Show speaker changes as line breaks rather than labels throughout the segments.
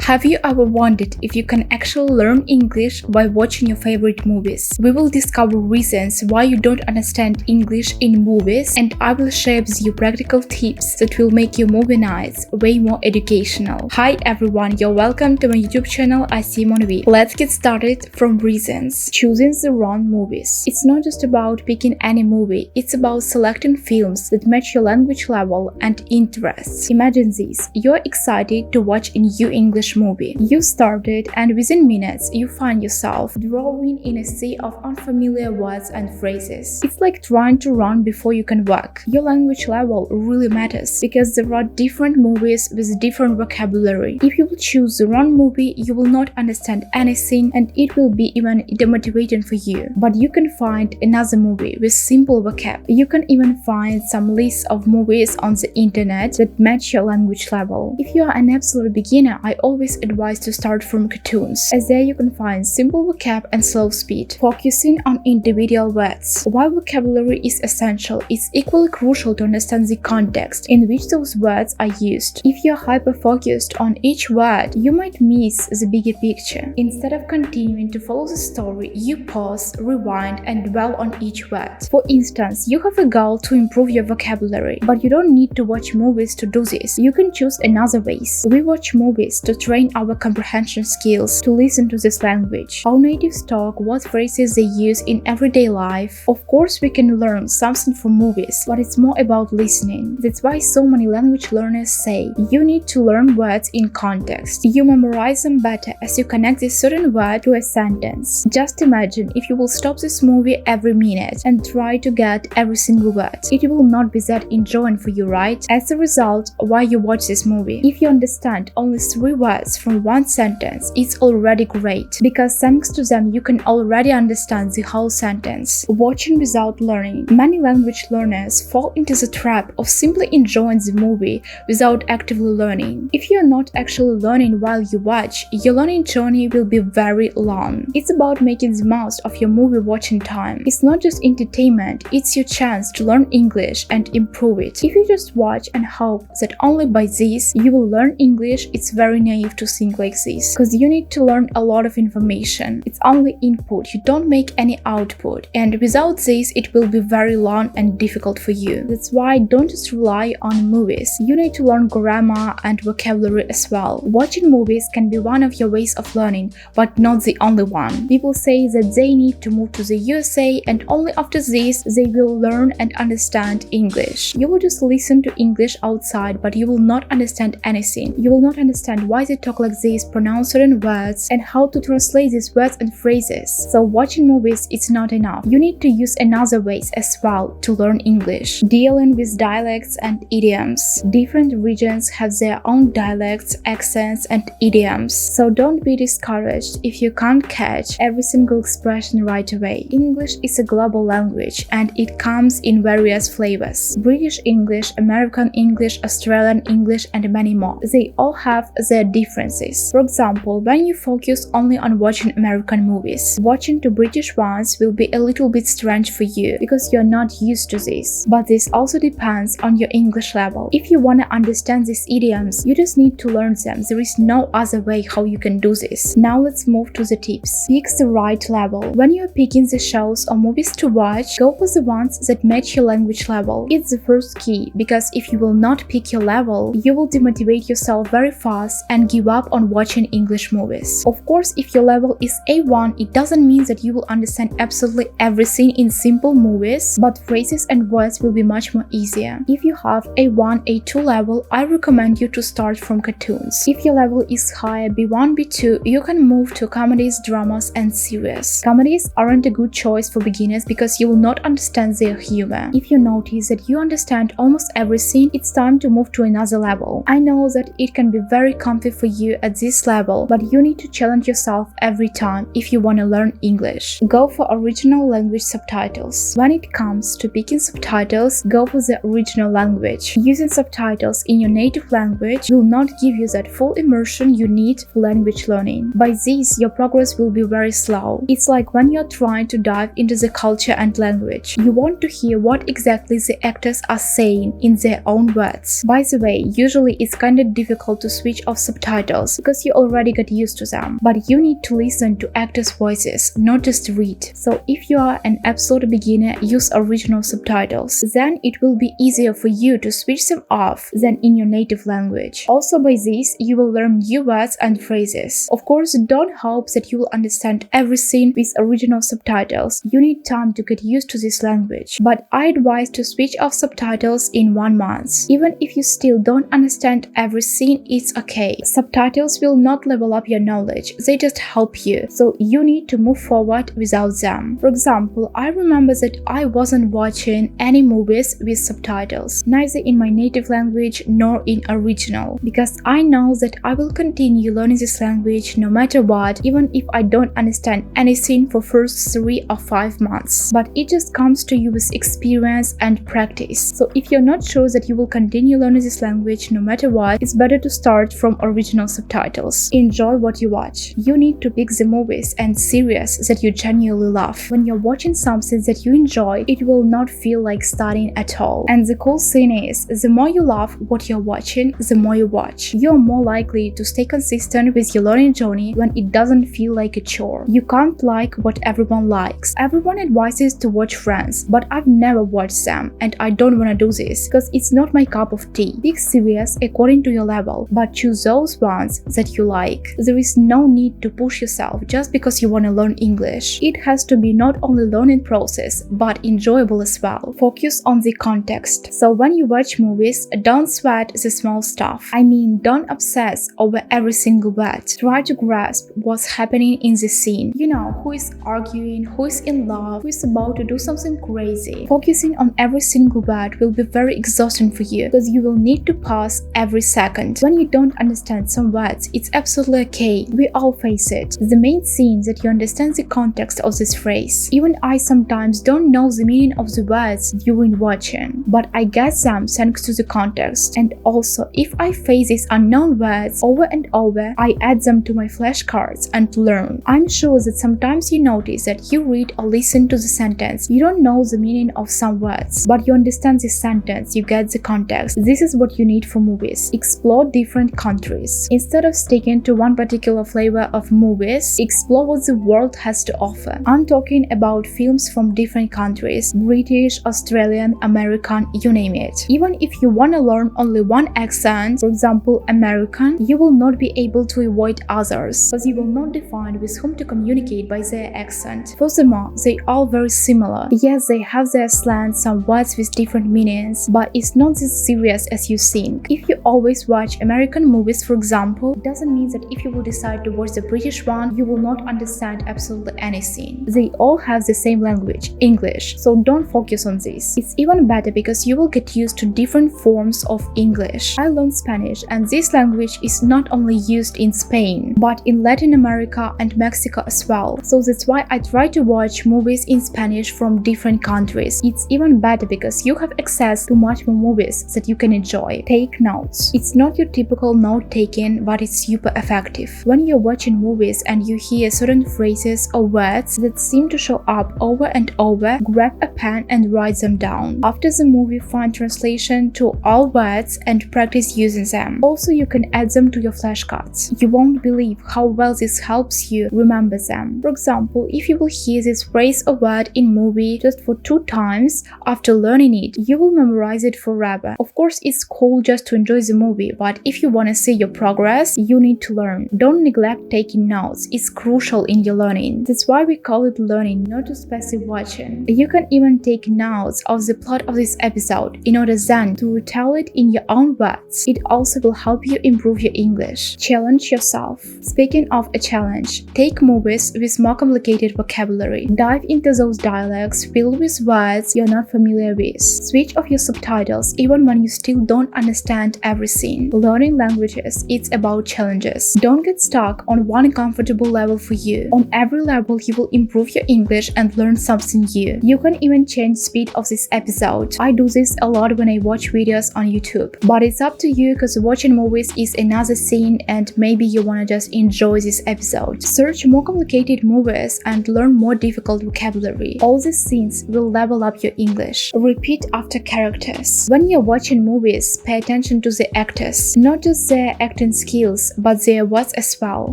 Have you ever wondered if you can actually learn English by watching your favorite movies? We will discover reasons why you don't understand English in movies, and I will share with you practical tips that will make your movie nights way more educational. Hi everyone, you're welcome to my YouTube channel ICMonV. Let's get started from reasons. Choosing the wrong movies. It's not just about picking any movie, it's about selecting films that match your language level and interests. Imagine this, you're excited to watch a new English movie. You started and within minutes you find yourself drowning in a sea of unfamiliar words and phrases. It's like trying to run before you can walk. Your language level really matters because there are different movies with different vocabulary. If you will choose the wrong movie, you will not understand anything and it will be even demotivating for you. But you can find another movie with simple vocab. You can even find some lists of movies on the internet that match your language level. If you are an absolute beginner, I always advise to start from cartoons, as there you can find simple vocab and slow speed, focusing on individual words. While vocabulary is essential, it's equally crucial to understand the context in which those words are used. If you're hyper-focused on each word, you might miss the bigger picture. Instead of continuing to follow the story, you pause, rewind, and dwell on each word. For instance, you have a goal to improve your vocabulary, but you don't need to watch movies to do this. You can choose another ways. We watch movies to train our comprehension skills, to listen to this language. How natives talk, what phrases they use in everyday life. Of course, we can learn something from movies, but it's more about listening. That's why so many language learners say you need to learn words in context. You memorize them better as you connect this certain word to a sentence. Just imagine if you will stop this movie every minute and try to get every single word. It will not be that enjoying for you, right? As a result, why you watch this movie? If you understand only 3 words from one sentence, it's already great, because thanks to them you can already understand the whole sentence. Watching without learning. Many language learners fall into the trap of simply enjoying the movie without actively learning. If you're not actually learning while you watch, your learning journey will be very long. It's about making the most of your movie watching time. It's not just entertainment, it's your chance to learn English and improve it. If you just watch and hope that only by this you will learn English, it's very naive to think like this, because you need to learn a lot of information. It's only input, you don't make any output, and without this it will be very long and difficult for you. That's why don't just rely on movies. You need to learn grammar and vocabulary as well. Watching movies can be one of your ways of learning, but not the only one. People say that they need to move to the USA and only after this they will learn and understand English. You will just listen to English outside, but you will not understand anything. You will not understand why they talk like this, pronounce certain words, and how to translate these words and phrases. So watching movies is not enough. You need to use another ways as well to learn English. Dealing with dialects and idioms. Different regions have their own dialects, accents, and idioms. So don't be discouraged if you can't catch every single expression right away. English is a global language and it comes in various flavors. British English, American English, Australian English, and many more. They all have their differences. For example, when you focus only on watching American movies, watching the British ones will be a little bit strange for you because you're not used to this. But this also depends on your English level. If you want to understand these idioms, you just need to learn them. There is no other way how you can do this. Now let's move to the tips. Pick the right level. When you're picking the shows or movies to watch, go for the ones that match your language level. It's the first key, because if you will not pick your level, you will demotivate yourself very fast and give up on watching English movies. Of course, if your level is A1, it doesn't mean that you will understand absolutely everything in simple movies, but phrases and words will be much more easier. If you have A1, A2 level, I recommend you to start from cartoons. If your level is higher, B1, B2, you can move to comedies, dramas, and series. Comedies aren't a good choice for beginners because you will not understand their humor. If you notice that you understand almost everything, it's time to move to another level. I know that it can be very comfy for you at this level, but you need to challenge yourself every time if you want to learn English. Go for original language subtitles. When it comes to picking subtitles, go for the original language. Using subtitles in your native language will not give you that full immersion you need for language learning. By this, your progress will be very slow. It's like when you're trying to dive into the culture and language. You want to hear what exactly the actors are saying in their own words. By the way, usually it's kinda difficult to switch off subtitles subtitles because you already got used to them. But you need to listen to actors' voices, not just read. So if you are an absolute beginner, use original subtitles. Then it will be easier for you to switch them off than in your native language. Also by this, you will learn new words and phrases. Of course, don't hope that you will understand every scene with original subtitles. You need time to get used to this language. But I advise to switch off subtitles in 1 month. Even if you still don't understand every scene, it's okay. Subtitles will not level up your knowledge, they just help you. So you need to move forward without them. For example, I remember that I wasn't watching any movies with subtitles, neither in my native language nor in original, because I know that I will continue learning this language no matter what, even if I don't understand anything for first 3 or 5 months. But it just comes to you with experience and practice. So if you're not sure that you will continue learning this language no matter what, it's better to start from original subtitles. Enjoy what you watch. You need to pick the movies and series that you genuinely love. When you're watching something that you enjoy, it will not feel like studying at all. And the cool thing is, the more you love what you're watching, the more you watch. You're more likely to stay consistent with your learning journey when it doesn't feel like a chore. You can't like what everyone likes. Everyone advises to watch Friends, but I've never watched them, and I don't wanna do this because it's not my cup of tea. Pick series according to your level, but choose those ones that you like. There is no need to push yourself just because you wanna learn English. It has to be not only learning process, but enjoyable as well. Focus on the context. So when you watch movies, don't sweat the small stuff. I mean, don't obsess over every single word. Try to grasp what's happening in the scene. You know, who is arguing, who is in love, who is about to do something crazy. Focusing on every single word will be very exhausting for you because you will need to pause every second. When you don't understand some words, it's absolutely okay. We all face it. The main thing is that you understand the context of this phrase. Even I sometimes don't know the meaning of the words during watching, but I get them thanks to the context. And also, if I face these unknown words over and over, I add them to my flashcards and learn. I'm sure that sometimes you notice that you read or listen to the sentence, you don't know the meaning of some words, but you understand the sentence, you get the context. This is what you need for movies. Explore different countries. Instead of sticking to one particular flavor of movies, explore what the world has to offer. I'm talking about films from different countries, British, Australian, American, you name it. Even if you want to learn only one accent, for example American, you will not be able to avoid others, because you will not define with whom to communicate by their accent. Furthermore, they are very similar. Yes, they have their slang, some words with different meanings, but it's not as serious as you think. If you always watch American movies, for example, it doesn't mean that if you will decide to watch the British one, you will not understand absolutely anything. They all have the same language, English, so don't focus on this. It's even better because you will get used to different forms of English. I learned Spanish, and this language is not only used in Spain, but in Latin America and Mexico as well. So that's why I try to watch movies in Spanish from different countries. It's even better because you have access to much more movies that you can enjoy. Take notes. It's not your typical note taking, but it's super effective. When you're watching movies and you hear certain phrases or words that seem to show up over and over, grab a pen and write them down. After the movie, find translation to all words and practice using them. Also, you can add them to your flashcards. You won't believe how well this helps you remember them. For example, if you will hear this phrase or word in movie just for 2 times, after learning it, you will memorize it forever. Of course, it's cool just to enjoy the movie, but if you want to see your progress, you need to learn. Don't neglect taking notes. It's crucial in your learning. That's why we call it learning, not just passive watching. You can even take notes of the plot of this episode in order then to retell it in your own words. It also will help you improve your English. Challenge yourself. Speaking of a challenge, take movies with more complicated vocabulary. Dive into those dialects filled with words you're not familiar with. Switch off your subtitles even when you still don't understand everything. Learning languages, it's about challenges. Don't get stuck on one comfortable level for you. On every level, you will improve your English and learn something new. You can even change speed of this episode. I do this a lot when I watch videos on YouTube. But it's up to you because watching movies is another scene and maybe you wanna just enjoy this episode. Search more complicated movies and learn more difficult vocabulary. All these things will level up your English. Repeat after characters. When you're watching movies, pay attention to the actors. Not just their acting sentence skills, but their words as well.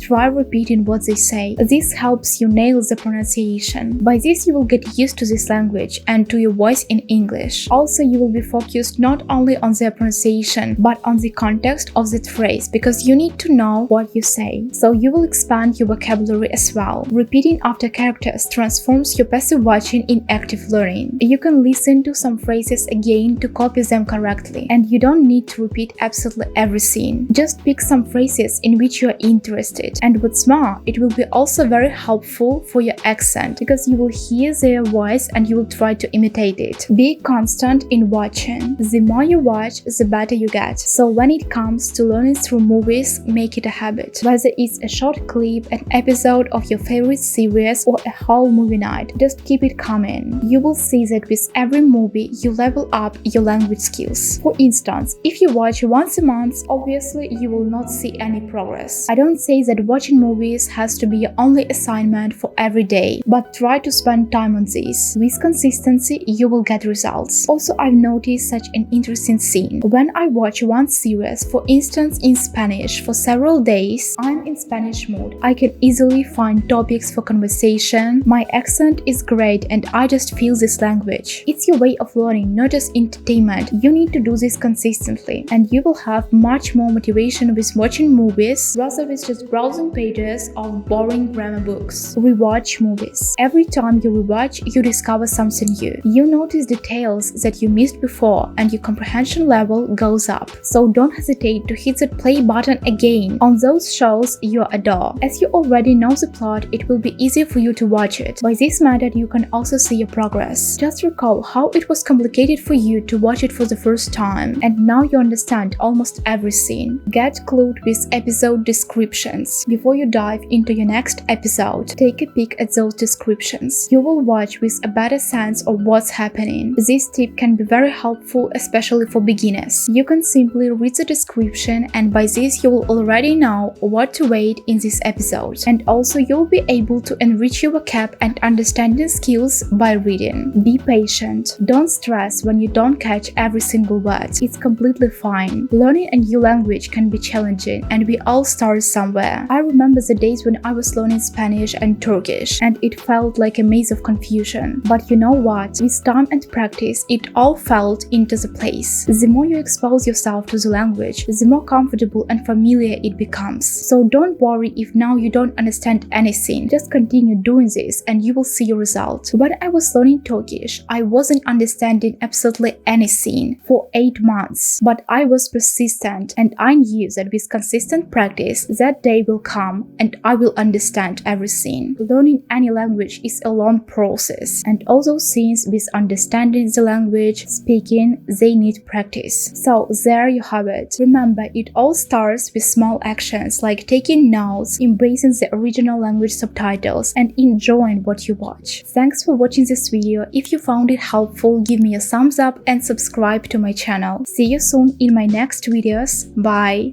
Try repeating what they say. This helps you nail the pronunciation. By this, you will get used to this language and to your voice in English. Also, you will be focused not only on their pronunciation, but on the context of that phrase, because you need to know what you say. So you will expand your vocabulary as well. Repeating after characters transforms your passive watching in active learning. You can listen to some phrases again to copy them correctly, and you don't need to repeat absolutely every scene. Just pick some phrases in which you are interested, and what's more, it will be also very helpful for your accent, because you will hear their voice and you will try to imitate it. Be constant in watching. The more you watch, the better you get. So when it comes to learning through movies, make it a habit. Whether it's a short clip, an episode of your favorite series, or a whole movie night, just keep it coming. You will see that with every movie, you level up your language skills. For instance, if you watch once a month, obviously you will not see any progress. I don't say that watching movies has to be your only assignment for every day, but try to spend time on this. With consistency, you will get results. Also, I've noticed such an interesting scene. When I watch one series, for instance in Spanish, for several days, I'm in Spanish mode. I can easily find topics for conversation. My accent is great and I just feel this language. It's your way of learning, not just entertainment. You need to do this consistently, and you will have much more motivation with watching movies rather with just browsing pages of boring grammar books. Rewatch movies. Every time you rewatch, you discover something new. You notice details that you missed before and your comprehension level goes up. So don't hesitate to hit that play button again on those shows you adore. As you already know the plot, it will be easier for you to watch it. By this method, you can also see your progress. Just recall how it was complicated for you to watch it for the first time, and now you understand almost every scene. Get clued with episode descriptions. Before you dive into your next episode, take a peek at those descriptions. You will watch with a better sense of what's happening. This tip can be very helpful, especially for beginners. You can simply read the description, and by this you will already know what to wait in this episode. And also you'll be able to enrich your vocab and understanding skills by reading. Be patient. Don't stress when you don't catch every single word. It's completely fine. Learning a new language can be challenging, and we all start somewhere. I remember the days when I was learning Spanish and Turkish, and it felt like a maze of confusion. But you know what? With time and practice, it all fell into the place. The more you expose yourself to the language, the more comfortable and familiar it becomes. So don't worry if now you don't understand anything. Just continue doing this and you will see your result. When I was learning Turkish, I wasn't understanding absolutely anything for 8 months, but I was persistent, and I knew that with consistent practice, that day will come and I will understand everything. Learning any language is a long process, and all those things with understanding the language, speaking, they need practice. So there you have it. Remember, it all starts with small actions like taking notes, embracing the original language subtitles, and enjoying what you watch. Thanks for watching this video. If you found it helpful, give me a thumbs up and subscribe to my channel. See you soon in my next videos. Bye!